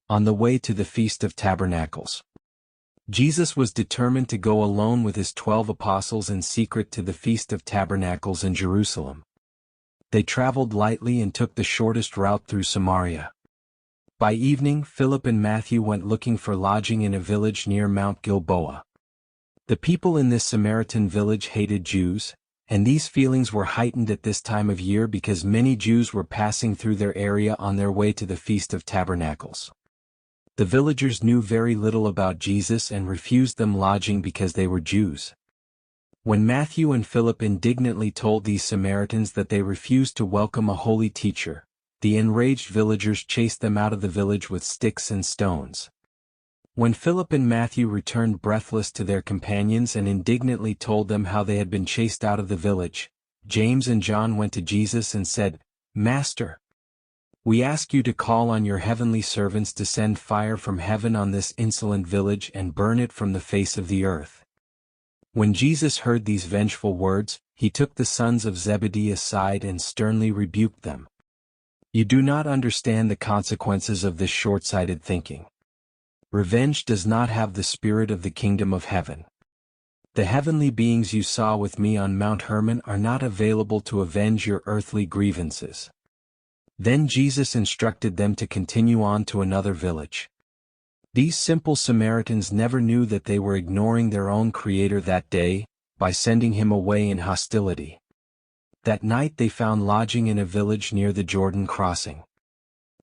On the way to the Feast of Tabernacles, Jesus was determined to go alone with his 12 apostles in secret to the Feast of Tabernacles in Jerusalem. They traveled lightly and took the shortest route through Samaria. By evening, Philip and Matthew went looking for lodging in a village near Mount Gilboa. The people in this Samaritan village hated Jews, and these feelings were heightened at this time of year because many Jews were passing through their area on their way to the Feast of Tabernacles. The villagers knew very little about Jesus and refused them lodging because they were Jews. When Matthew and Philip indignantly told these Samaritans that they refused to welcome a holy teacher, the enraged villagers chased them out of the village with sticks and stones. When Philip and Matthew returned breathless to their companions and indignantly told them how they had been chased out of the village, James and John went to Jesus and said, "Master, we ask you to call on your heavenly servants to send fire from heaven on this insolent village and burn it from the face of the earth." When Jesus heard these vengeful words, he took the sons of Zebedee aside and sternly rebuked them. "You do not understand the consequences of this short-sighted thinking. Revenge does not have the spirit of the kingdom of heaven. The heavenly beings you saw with me on Mount Hermon are not available to avenge your earthly grievances." Then Jesus instructed them to continue on to another village. These simple Samaritans never knew that they were ignoring their own Creator that day, by sending him away in hostility. That night they found lodging in a village near the Jordan crossing.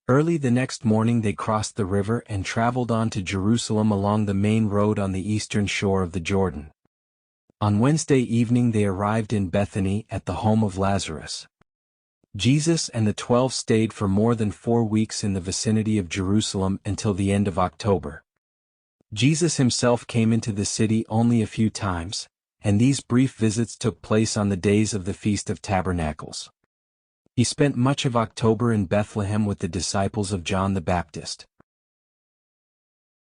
Early the next morning they crossed the river and traveled on to Jerusalem along the main road on the eastern shore of the Jordan. On Wednesday evening they arrived in Bethany at the home of Lazarus. Jesus and the 12 stayed for more than 4 weeks in the vicinity of Jerusalem until the end of October. Jesus himself came into the city only a few times, and these brief visits took place on the days of the Feast of Tabernacles. He spent much of October in Bethlehem with the disciples of John the Baptist.